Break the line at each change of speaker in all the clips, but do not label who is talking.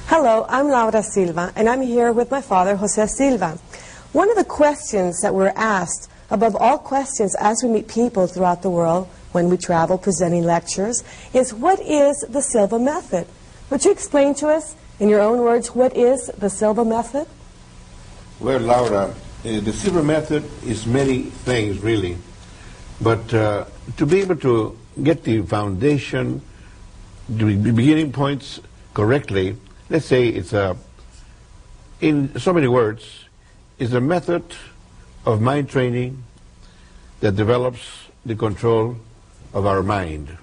Hello, I'm Laura Silva, and I'm here with my father, Jose Silva. One of the questions that we're asked, above all questions as we meet people throughout the world, when we travel presenting lectures, is what is the Silva method? Would you explain to us, in your own words, what is the Silva method?
Well, Laura, the Silva method is many things, really. But to be able to get the foundation, the beginning points correctly, let's say it's in so many words, is a method of mind training that develops the control of our mind.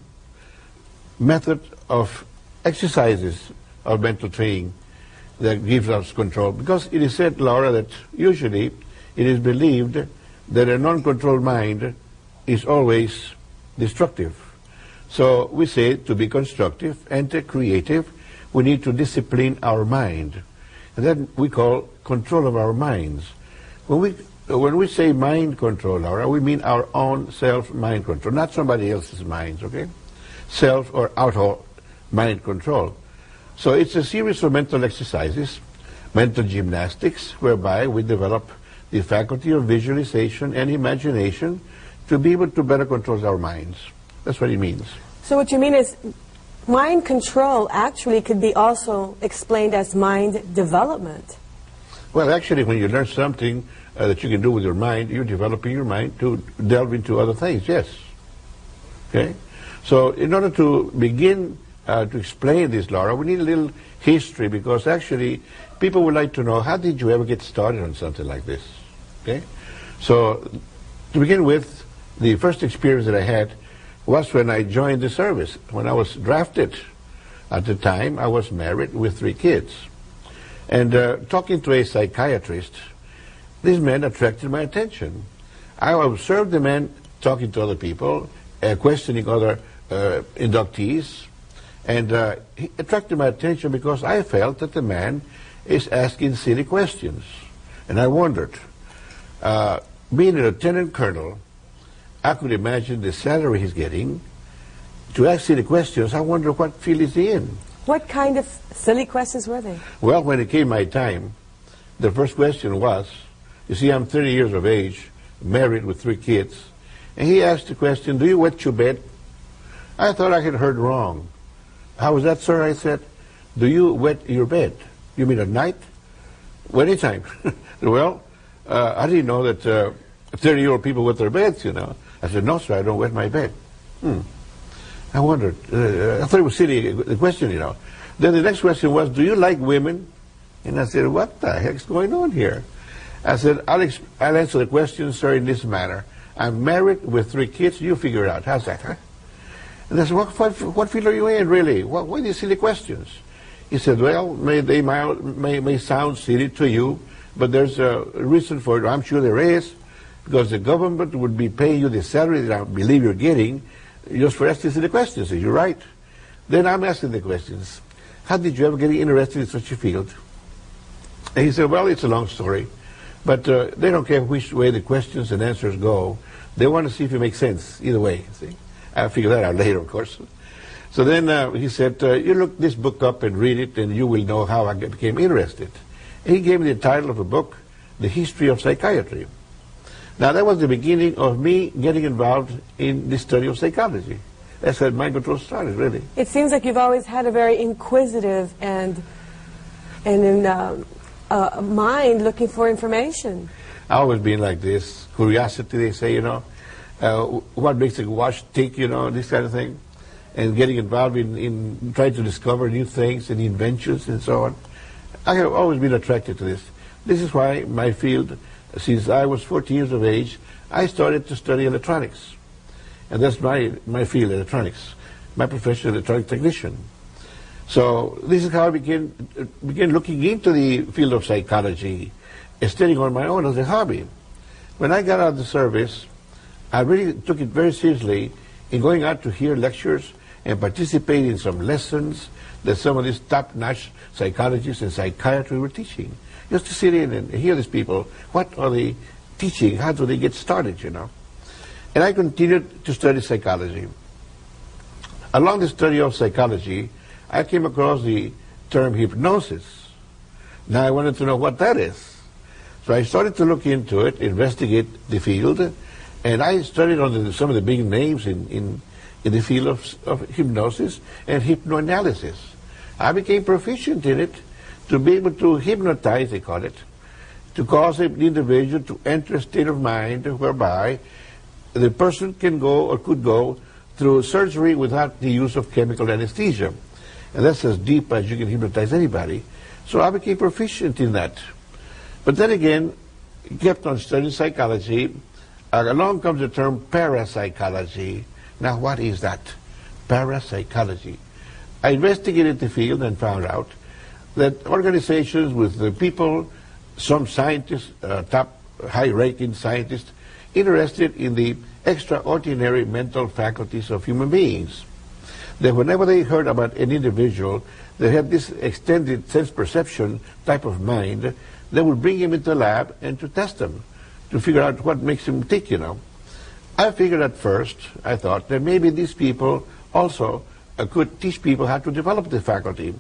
Method of exercises of mental training that gives us control. Because it is said, Laura, that usually it is believed that a non-controlled mind is always destructive. So we say to be constructive and creative, we need to discipline our mind. And that we call control of our minds. When we say mind control, Laura, we mean our own self-mind control, not somebody else's minds, okay? Self or outer mind control. So it's a series of mental exercises, mental gymnastics, whereby we develop the faculty of visualization and imagination to be able to better control our minds. That's what it means.
So what you mean is mind control actually could be also explained as mind development.
Well, actually, when you learn something that you can do with your mind, you're developing your mind to delve into other things, yes. Okay? So in order to begin to explain this, Laura, we need a little history, because actually people would like to know, how did you ever get started on something like this? Okay? So to begin with, the first experience that I had was when I joined the service. When I was drafted, at the time I was married with 3 kids. And talking to a psychiatrist, this man attracted my attention. I observed the man talking to other people, questioning other inductees, and he attracted my attention because I felt that the man is asking silly questions. And I wondered, being a lieutenant colonel, I could imagine the salary he's getting. To ask silly questions, I wonder what field is he in.
What kind of silly questions were they?
Well, when it came my time, the first question was, you see, I'm 30 years of age, married with 3 kids, and he asked the question, do you wet your bed? I thought I had heard wrong. How was that, sir? I said, do you wet your bed? You mean at night? Well, anytime. Well, I didn't know that 30-year-old people wet their beds, you know. I said, no, sir, I don't wet my bed. I wondered. I thought it was silly, the question, you know. Then the next question was, do you like women? And I said, what the heck's going on here? I said, I'll answer the question, sir, in this manner. I'm married with 3 kids. You figure it out. How's that, huh? And I said, what field are you in, really? What are these silly questions? He said, well, they may sound silly to you, but there's a reason for it. I'm sure there is, because the government would be paying you the salary that I believe you're getting just for asking silly questions. You're right. Then I'm asking the questions. How did you ever get interested in such a field? And he said, well, it's a long story, but they don't care which way the questions and answers go. They want to see if it makes sense either way. See? I'll figure that out later, of course. So then he said, you look this book up and read it, and you will know how I became interested. And he gave me the title of the book, The History of Psychiatry. Now, that was the beginning of me getting involved in the study of psychology. That's how mind control started, really.
It seems like you've always had a very inquisitive and mind looking for information.
I've always been like this. Curiosity, they say, you know. What makes a watch tick, you know, this kind of thing. And getting involved in trying to discover new things and inventions and so on. I have always been attracted to this. This is why my field, since I was 40 years of age, I started to study electronics. And that's my field, electronics. My profession, electronic technician. So this is how I began looking into the field of psychology, studying on my own as a hobby. When I got out of the service, I really took it very seriously in going out to hear lectures and participate in some lessons that some of these top-notch psychologists and psychiatry were teaching. Just to sit in and hear these people. What are they teaching? How do they get started, you know? And I continued to study psychology. Along the study of psychology, I came across the term hypnosis. Now I wanted to know what that is. So I started to look into it, investigate the field, and I studied on some of the big names in the field of hypnosis and hypnoanalysis. I became proficient in it to be able to hypnotize, they call it, to cause the individual to enter a state of mind whereby the person can go or could go through surgery without the use of chemical anesthesia. And that's as deep as you can hypnotize anybody. So I became proficient in that. But then again, kept on studying psychology. Along comes the term parapsychology. Now what is that? Parapsychology. I investigated the field and found out that organizations with the people, some scientists, top high-ranking scientists, interested in the extraordinary mental faculties of human beings. That whenever they heard about an individual that had this extended sense perception type of mind, they would bring him into the lab and to test him, to figure out what makes him tick, you know. I figured at first, I thought, that maybe these people also could teach people how to develop the faculty.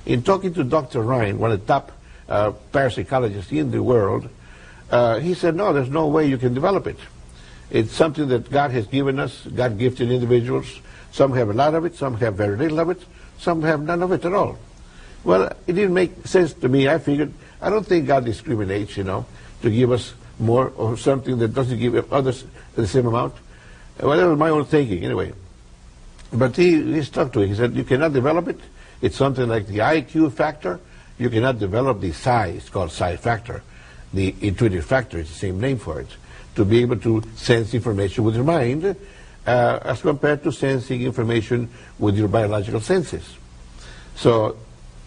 In talking to Dr. Ryan, one of the top parapsychologists in the world, he said, no, there's no way you can develop it. It's something that God has given us, God-gifted individuals. Some have a lot of it, some have very little of it, some have none of it at all. Well, it didn't make sense to me. I figured, I don't think God discriminates, you know, to give us more or something that doesn't give others the same amount. Well, that was my own thinking, anyway. But he stuck to it. He said, you cannot develop it. It's something like the IQ factor. You cannot develop the psi. It's called psi factor. The intuitive factor is the same name for it. To be able to sense information with your mind as compared to sensing information with your biological senses. So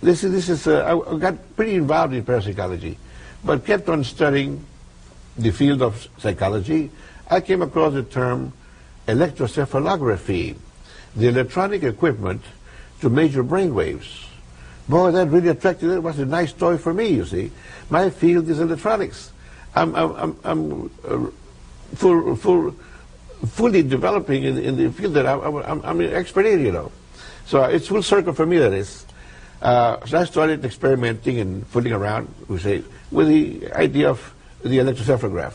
this is I got pretty involved in parapsychology, but kept on studying the field of psychology. I came across the term electrocephalography, the electronic equipment to measure brain waves. Boy, that really attracted. It was a nice toy for me, you see. My field is electronics. I'm fully developing in the field that I'm an expert in, you know. So it's full circle for me, that is. So I started experimenting and fooling around, with the idea of the electrocephalograph.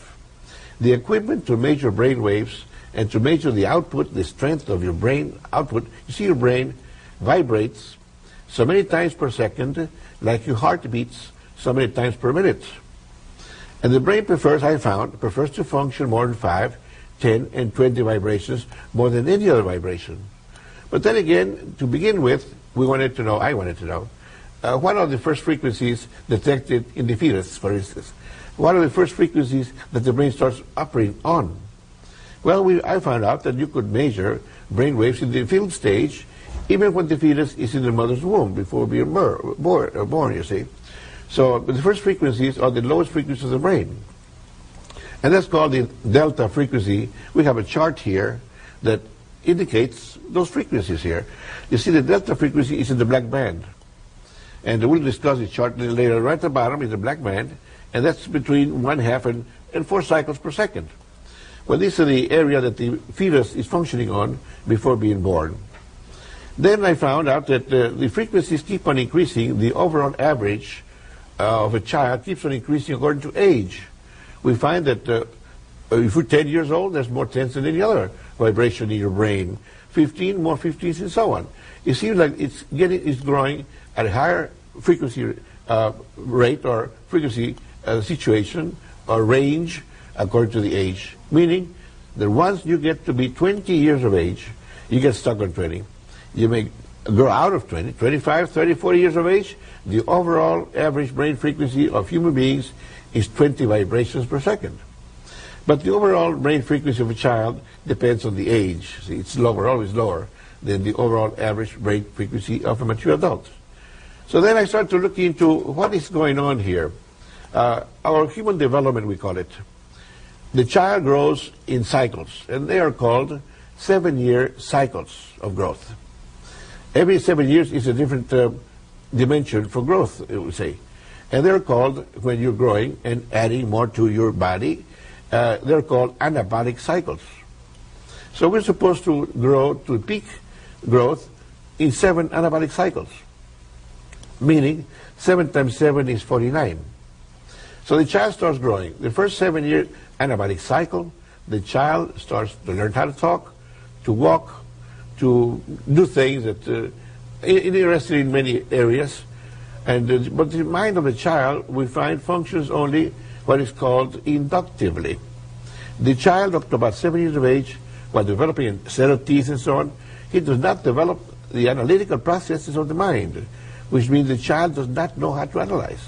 The equipment to measure brain waves and to measure the output, the strength of your brain output. You see, your brain vibrates so many times per second, like your heart beats so many times per minute. And the brain prefers to function more than 5, 10, and 20 vibrations more than any other vibration. But then again, to begin with, I wanted to know, what are the first frequencies detected in the fetus, for instance? What are the first frequencies that the brain starts operating on? Well, I found out that you could measure brain waves in the fetal stage, even when the fetus is in the mother's womb, before being born, you see. So the first frequencies are the lowest frequencies of the brain. And that's called the delta frequency. We have a chart here that indicates those frequencies here. You see, the delta frequency is in the black band. And we'll discuss the chart later. Right at the bottom is the black band, and that's between 1/2 and 4 cycles per second. Well, this is the area that the fetus is functioning on before being born. Then I found out that the frequencies keep on increasing. The overall average of a child keeps on increasing according to age. We find that if you're 10 years old, there's more tens than any other vibration in your brain. 15, more 15s, and so on. It seems like it's growing at a higher frequency rate or frequency situation or range according to the age. Meaning that once you get to be 20 years of age, you get stuck on 20. You may grow out of 20, 25, 30, 40 years of age. The overall average brain frequency of human beings is 20 vibrations per second. But the overall brain frequency of a child depends on the age. See, it's lower, always lower, than the overall average brain frequency of a mature adult. So then I started to look into what is going on here. Our human development, we call it. The child grows in cycles, and they are called 7-year cycles of growth. Every 7 years is a different dimension for growth, we say. And they're called, when you're growing and adding more to your body, they're called anabolic cycles. So we're supposed to grow to peak growth in 7 anabolic cycles. meaning 7 times 7 is 49. So the child starts growing. The first 7-year anabolic cycle, the child starts to learn how to talk, to walk, to do things that interested in many areas. And but the mind of the child, we find, functions only what is called inductively. The child up to about 7 years of age, while developing a set of teeth and so on, he does not develop the analytical processes of the mind, which means the child does not know how to analyze.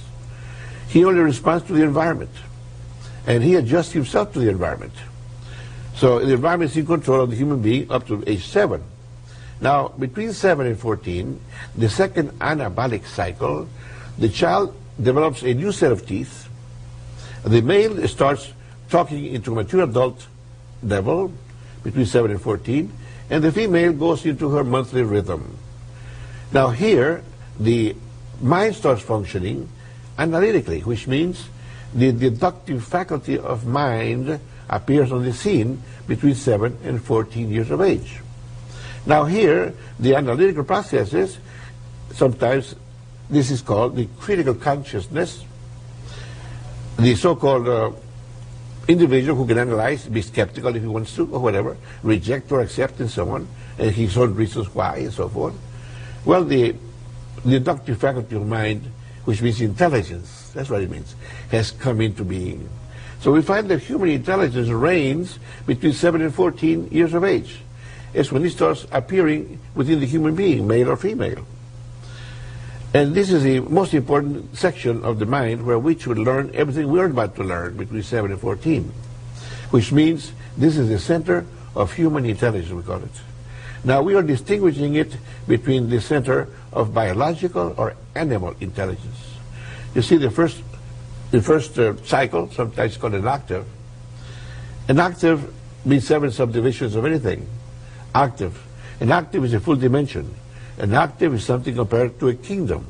He only responds to the environment, and he adjusts himself to the environment. So the environment is in control of the human being up to age 7. Now, between 7 and 14, the second anabolic cycle, the child develops a new set of teeth. The male starts talking into a mature adult level between 7 and 14, and the female goes into her monthly rhythm. Now here, the mind starts functioning analytically, which means the deductive faculty of mind appears on the scene between 7 and 14 years of age. Now here, the analytical processes, sometimes this is called the critical consciousness. The so-called individual who can analyze, be skeptical if he wants to, or whatever, reject or accept and so on, and his own reasons why and so forth. Well, the deductive faculty of mind, which means intelligence, that's what it means, has come into being. So we find that human intelligence reigns between 7 and 14 years of age. It's when it starts appearing within the human being, male or female. And this is the most important section of the mind where we should learn everything we're about to learn between 7 and 14, which means this is the center of human intelligence, we call it. Now we are distinguishing it between the center of biological or animal intelligence. You see, the first cycle, sometimes called an octave. An octave means 7 subdivisions of anything. Octave. An octave is a full dimension. An octave is something compared to a kingdom.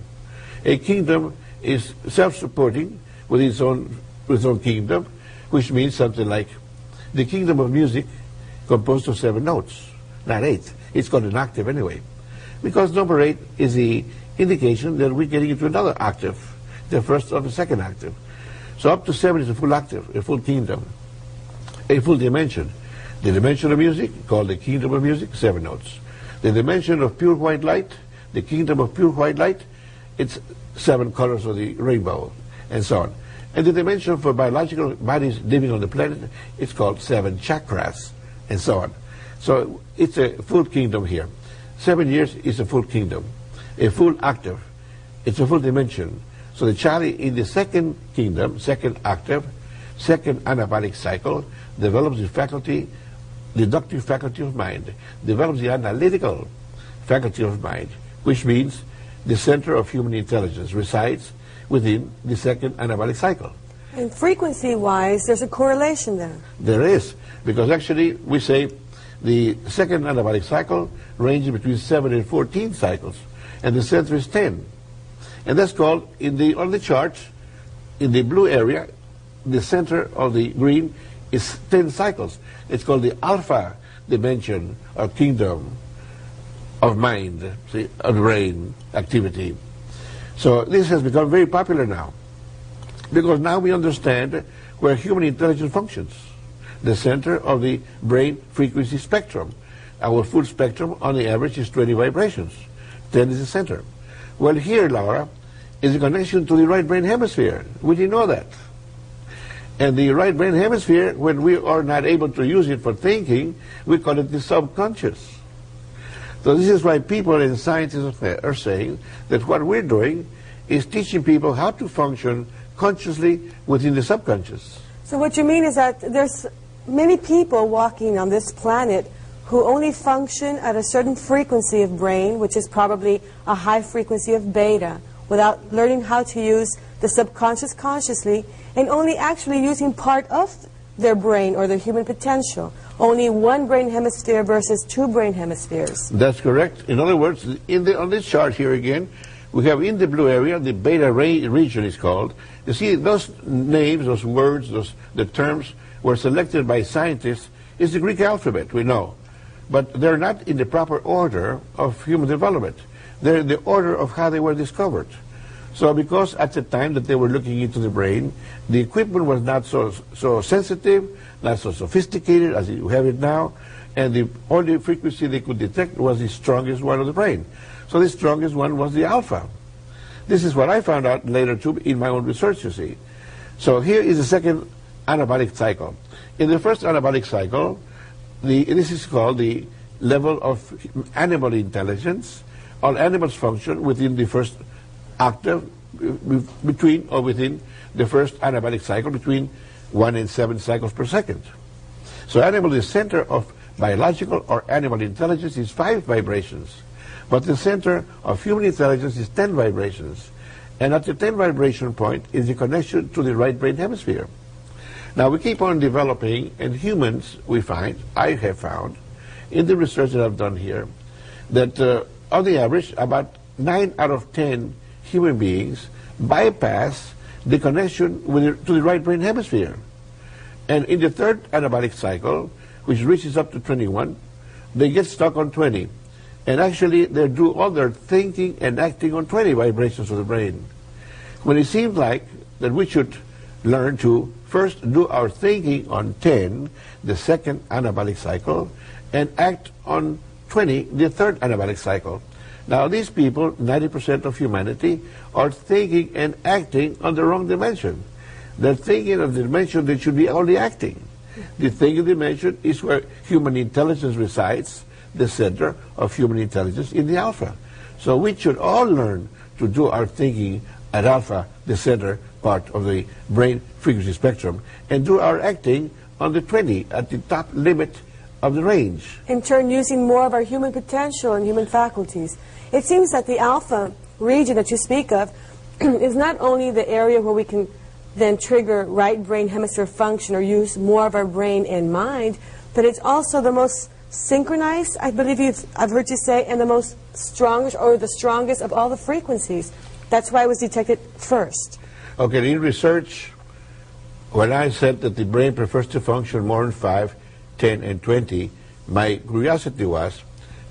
A kingdom is self-supporting with its own kingdom, which means something like the kingdom of music composed of 7 notes, not 8. It's called an octave anyway, because number 8 is the indication that we're getting into another octave, the first or the second octave. So up to 7 is a full octave, a full kingdom, a full dimension. The dimension of music, called the kingdom of music, 7 notes. The dimension of pure white light, the kingdom of pure white light, it's 7 colors of the rainbow, and so on. And the dimension for biological bodies living on the planet, it's called 7 chakras, and so on. So it's a full kingdom here. 7 years is a full kingdom. A full octave, it's a full dimension. So the child in the second kingdom, second octave, second anabolic cycle, develops the faculty, deductive faculty of mind, develops the analytical faculty of mind, which means the center of human intelligence resides within the second anabolic cycle.
And frequency-wise, there's a correlation there.
There is, because actually we say the second anabolic cycle ranges between 7 and 14 cycles, and the center is 10. And that's called, on the chart, in the blue area, the center of the green is 10 cycles. It's called the alpha dimension or kingdom of mind, see, of brain activity. So this has become very popular now, because now we understand where human intelligence functions. The center of the brain frequency spectrum. Our full spectrum on the average is 20 vibrations. 10 is the center. Well, here, Laura, is a connection to the right brain hemisphere. We didn't know that. And the right brain hemisphere, when we are not able to use it for thinking, we call it the subconscious. So this is why people and scientists are saying that what we're doing is teaching people how to function consciously within the subconscious.
So what you mean is that there's many people walking on this planet who only function at a certain frequency of brain, which is probably a high frequency of beta, without learning how to use the subconscious consciously, and only actually using part of their brain or their human potential. Only one brain hemisphere versus 2 brain hemispheres.
That's correct. In other words, on this chart here again, we have in the blue area, the beta region is called. You see, those names, those words, the terms were selected by scientists. It's the Greek alphabet, we know. But they're not in the proper order of human development. They're in the order of how they were discovered. So because at the time that they were looking into the brain, the equipment was not so sensitive, not so sophisticated as you have it now, and the only frequency they could detect was the strongest one of the brain. So the strongest one was the alpha. This is what I found out later too in my own research, you see. So here is the second anabolic cycle. In the first anabolic cycle, this is called the level of animal intelligence. All animals function within the first octave between or within the first anabolic cycle between 1 and 7 cycles per second. So animal, the center of biological or animal intelligence is 5 vibrations, but the center of human intelligence is 10 vibrations. And at the 10 vibration point is the connection to the right brain hemisphere. Now we keep on developing, and humans, I have found, in the research that I've done here, that on the average, about 9 out of 10 human beings bypass the connection to the right brain hemisphere. And in the third anabolic cycle, which reaches up to 21, they get stuck on 20. And actually, they do all their thinking and acting on 20 vibrations of the brain. When it seems like that we should learn to first do our thinking on 10, the second anabolic cycle, and act on 20, the third anabolic cycle. Now, these people, 90% of humanity, are thinking and acting on the wrong dimension. They're thinking of the dimension they should be only acting. The thinking dimension is where human intelligence resides, the center of human intelligence in the alpha. So we should all learn to do our thinking at alpha, the center part of the brain frequency spectrum, and do our acting on the 20, at the top limit of the range.
In turn, using more of our human potential and human faculties. It seems that the alpha region that you speak of is not only the area where we can then trigger right brain hemisphere function or use more of our brain and mind, but it's also the most synchronized, I believe I've heard you say, and the most strongest or the strongest of all the frequencies. That's why it was detected first.
Okay, in research, when I said that the brain prefers to function more in 5, 10, and 20, my curiosity was,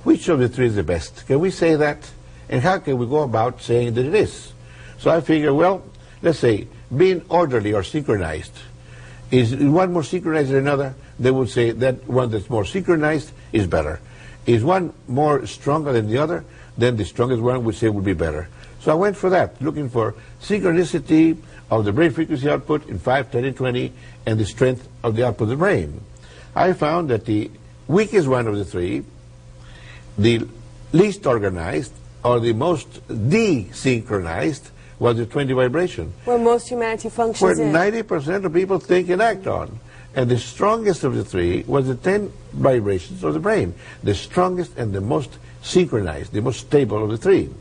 which of the three is the best? Can we say that? And how can we go about saying that it is? So I figured, well, let's say, being orderly or synchronized. Is one more synchronized than another? They would say that one that's more synchronized is better. Is one more stronger than the other? Then the strongest one would say would be better. So I went for that, looking for synchronicity of the brain frequency output in 5, 10, and 20, and the strength of the output of the brain. I found that the weakest one of the three, the least organized, or the most desynchronized, was the 20 vibration.
Where most humanity functions
in. Where 90% of people think and act on. And the strongest of the three was the 10 vibrations of the brain. The strongest and the most synchronized, the most stable of the three.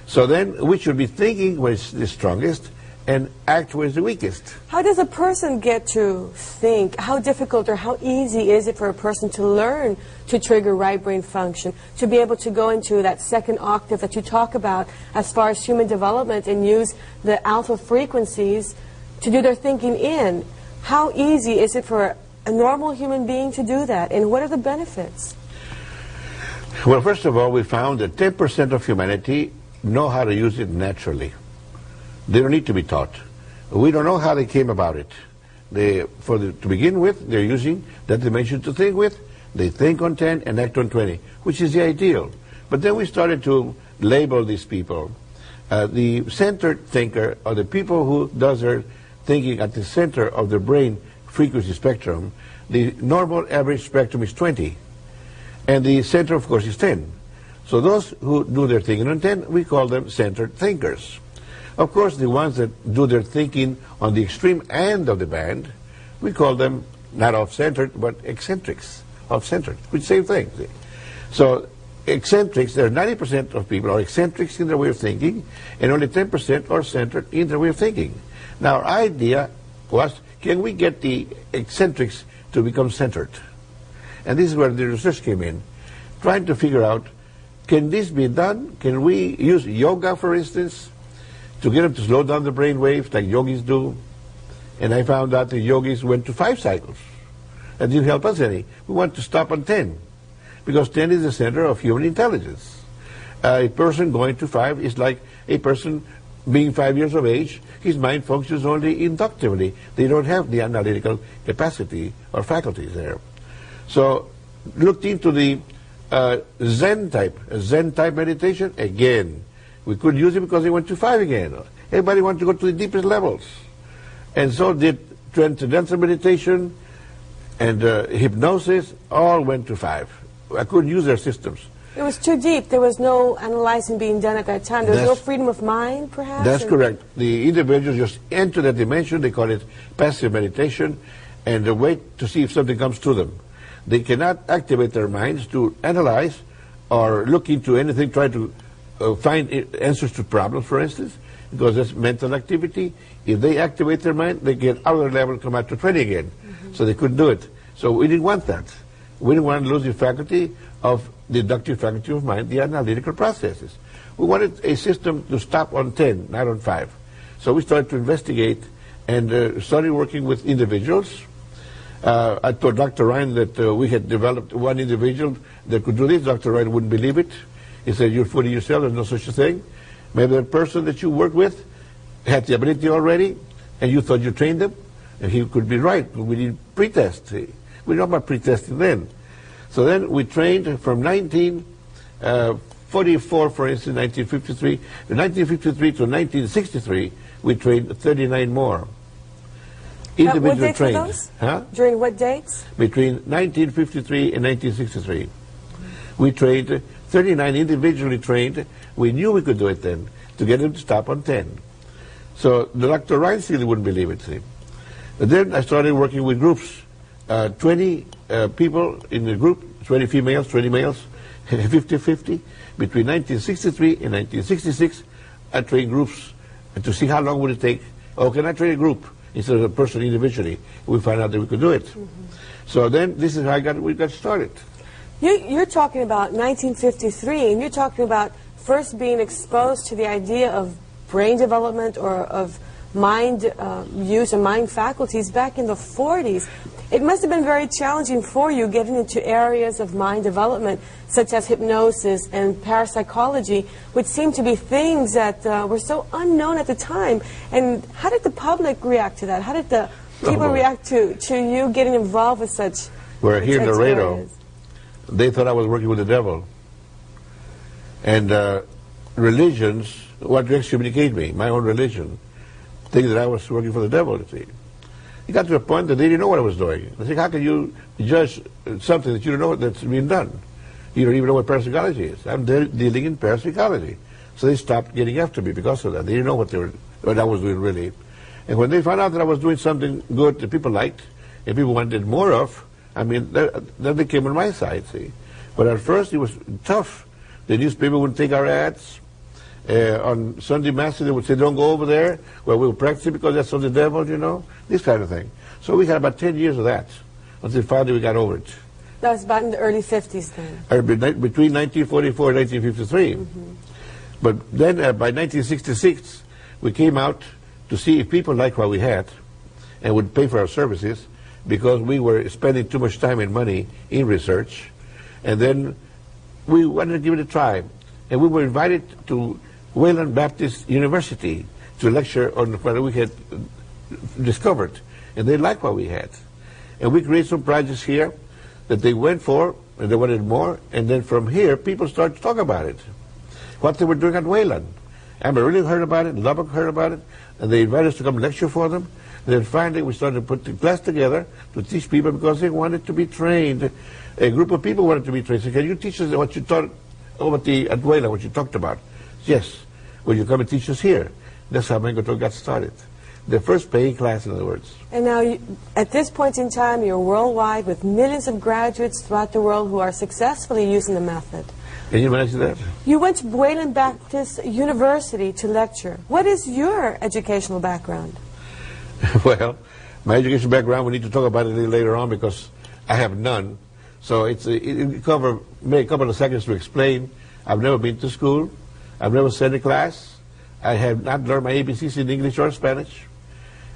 So then we should be thinking where it's the strongest and act where it's the weakest.
How does a person get to think? How difficult or how easy is it for a person to learn to trigger right brain function, to be able to go into that second octave that you talk about as far as human development and use the alpha frequencies to do their thinking in? How easy is it for a normal human being to do that, and what are the benefits?
Well, first of all, we found that 10% of humanity know how to use it naturally. They don't need to be taught. We don't know how they came about it. To begin with, they're using that dimension to think with. They think on 10 and act on 20, which is the ideal. But then we started to label these people. The centered thinker, or the people who does their thinking at the center of the brain frequency spectrum, the normal average spectrum is 20. And the center, of course, is 10. So those who do their thinking on 10, we call them centered thinkers. Of course, the ones that do their thinking on the extreme end of the band, we call them not off-centered, but eccentrics, off-centered, which same thing. See? So eccentrics, there are 90% of people are eccentrics in their way of thinking, and only 10% are centered in their way of thinking. Now, our idea was, can we get the eccentrics to become centered? And this is where the research came in, trying to figure out, can this be done? Can we use yoga, for instance, to get them to slow down the brain waves like yogis do? And I found out the yogis went to 5 cycles. That didn't help us any. We want to stop on 10, because 10 is the center of human intelligence. A person going to 5 is like a person being 5 years of age, his mind functions only inductively. They don't have the analytical capacity or faculties there. So looked into the Zen type meditation. Again, we couldn't use it because they went to 5 again. Everybody wanted to go to the deepest levels. And so did transcendental meditation and hypnosis, all went to 5. I couldn't use their systems.
It was too deep. There was no analyzing being done at that time. There was no freedom of mind, perhaps?
That's correct. The individuals just enter that dimension. They call it passive meditation, and they wait to see if something comes to them. They cannot activate their minds to analyze or look into anything, try to find answers to problems, for instance, because that's mental activity. If they activate their mind, they get out of their level and come out to 20 again. So they couldn't do it. So we didn't want that. We didn't want to lose the faculty of the deductive faculty of mind, the analytical processes. We wanted a system to stop on 10, not on 5. So we started to investigate and started working with individuals. I told Dr. Ryan that we had developed one individual that could do this. Dr. Ryan wouldn't believe it. He said, "You're fooling yourself. There's no such a thing. Maybe that person that you work with had the ability already, and you thought you trained them." And he could be right. We didn't pretest. We didn't know about pretesting then. So then we trained from 1944, for instance, 1953. From 1953 to 1963, we trained 39 more. Individual
what dates
trained.
were those?
Huh?
During what dates?
Between 1953 and 1963. We trained 39 individually trained. We knew we could do it then, to get them to stop on 10. So the Dr. Ryan still wouldn't believe it, see. But then I started working with groups, 20 people in the group, 20 females, 20 males, 50-50. Between 1963 and 1966, I trained groups to see how long would it take. Oh, can I train a group instead of a person individually? We found out that we could do it. So then this is how we got started.
You're talking about 1953, and you're talking about first being exposed to the idea of brain development or of mind use and mind faculties back in the 40s. It must have been very challenging for you getting into areas of mind development such as hypnosis and parapsychology, which seemed to be things that were so unknown at the time. And how did the public react to that? How did the people react to you getting involved with such
We're here in
such
Laredo.
areas?
They thought I was working with the devil. And religions wanted to excommunicate me, my own religion, thinking that I was working for the devil, you see. It got to a point that they didn't know what I was doing. They said, how can you judge something that you don't know that's being done? You don't even know what parapsychology is. I'm dealing in parapsychology. So they stopped getting after me because of that. They didn't know what I was doing really. And when they found out that I was doing something good that people liked and people wanted more of, I mean, then they came on my side, see. But at first it was tough. The newspaper wouldn't take our ads. On Sunday Mass, they would say, don't go over there where we were practicing because that's of the devil, you know, this kind of thing. So we had about 10 years of that until finally we got over it.
That was about in the early 50s then.
Between 1944 and 1953. But then by 1966, we came out to see if people liked what we had and would pay for our services because we were spending too much time and money in research. And then we wanted to give it a try. And we were invited to Wayland Baptist University to lecture on what we had discovered. And they liked what we had. And we created some projects here that they went for, and they wanted more. And then from here, people started to talk about it, what they were doing at Wayland. Amarillo heard about it, Lubbock heard about it, and they invited us to come lecture for them. And then finally, we started to put the class together to teach people because they wanted to be trained. A group of people wanted to be trained. So can you teach us what you taught over at Wayland, what you talked about? Yes. Will you come and teach us here? That's how Mango got started. The first paying class, in other words.
And now, at this point in time, you're worldwide with millions of graduates throughout the world who are successfully using the method.
Can you imagine that?
You went to Wayland Baptist University to lecture. What is your educational background?
Well, my educational background, we need to talk about it a little later on because I have none. So it may cover a couple of seconds to explain. I've never been to school. I've never sat in class. I have not learned my ABCs in English or Spanish.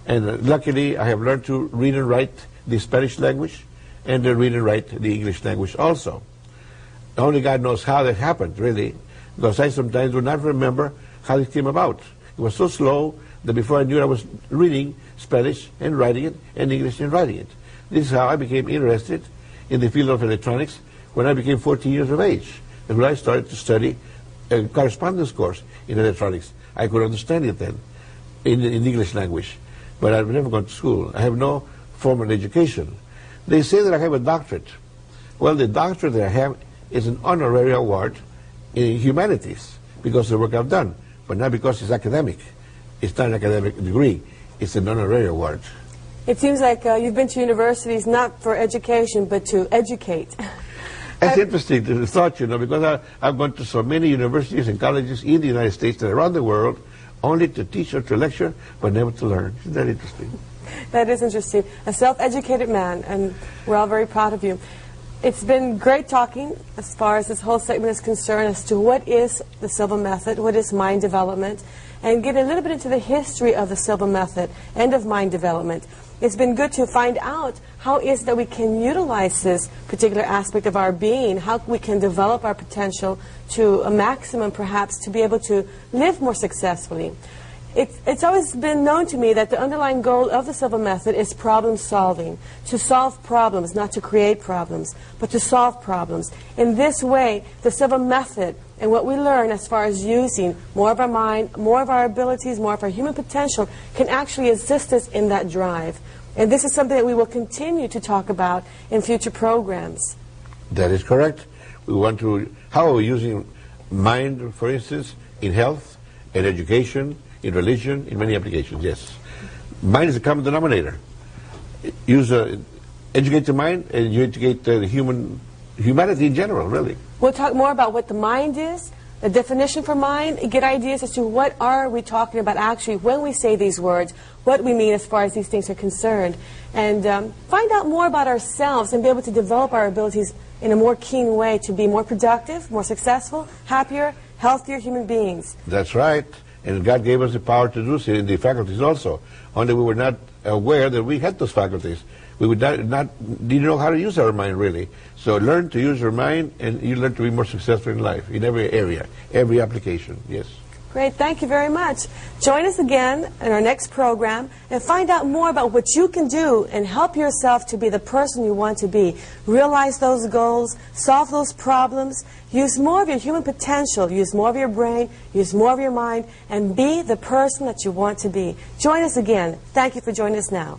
And luckily, I have learned to read and write the Spanish language and to read and write the English language also. Only God knows how that happened, really, because I sometimes do not remember how it came about. It was so slow that before I knew it, I was reading Spanish and writing it, and English and writing it. This is how I became interested in the field of electronics when I became 14 years of age. And when I started to study a correspondence course in electronics, I could understand it then in the English language. But I've never gone to school. I have no formal education. They say that I have a doctorate. Well, the doctorate that I have is an honorary award in humanities because of the work I've done, but not because it's academic. It's not an academic degree. It's an honorary award.
It seems like you've been to universities not for education, but to educate.
That's interesting to the thought, you know, because I've gone to so many universities and colleges in the United States and around the world only to teach or to lecture, but never to learn. Isn't that interesting?
That is interesting. A self-educated man, and we're all very proud of you. It's been great talking as far as this whole segment is concerned as to what is the Silva method, what is mind development, and get a little bit into the history of the Silva method and of mind development. It's been good to find out how is that we can utilize this particular aspect of our being, how we can develop our potential to a maximum perhaps to be able to live more successfully. It's always been known to me that the underlying goal of the Silva method is problem solving, to solve problems, not to create problems, but to solve problems. In this way, the Silva method and what we learn as far as using more of our mind, more of our abilities, more of our human potential can actually assist us in that drive. And this is something that we will continue to talk about in future programs.
That is correct. We want to, how are we using mind, for instance, in health, in education, in religion, in many applications, yes. Mind is a common denominator. Educate the mind and you educate humanity in general, really.
We'll talk more about what the mind is, the definition for mind, and get ideas as to what are we talking about actually when we say these words, what we mean as far as these things are concerned, and find out more about ourselves and be able to develop our abilities in a more keen way to be more productive, more successful, happier, healthier human beings.
That's right. And God gave us the power to do so in the faculties also. Only we were not aware that we had those faculties. We would didn't know how to use our mind, really. So learn to use your mind, and you learn to be more successful in life, in every area, every application, yes.
Great, thank you very much. Join us again in our next program and find out more about what you can do and help yourself to be the person you want to be. Realize those goals, solve those problems, use more of your human potential, use more of your brain, use more of your mind, and be the person that you want to be. Join us again. Thank you for joining us now.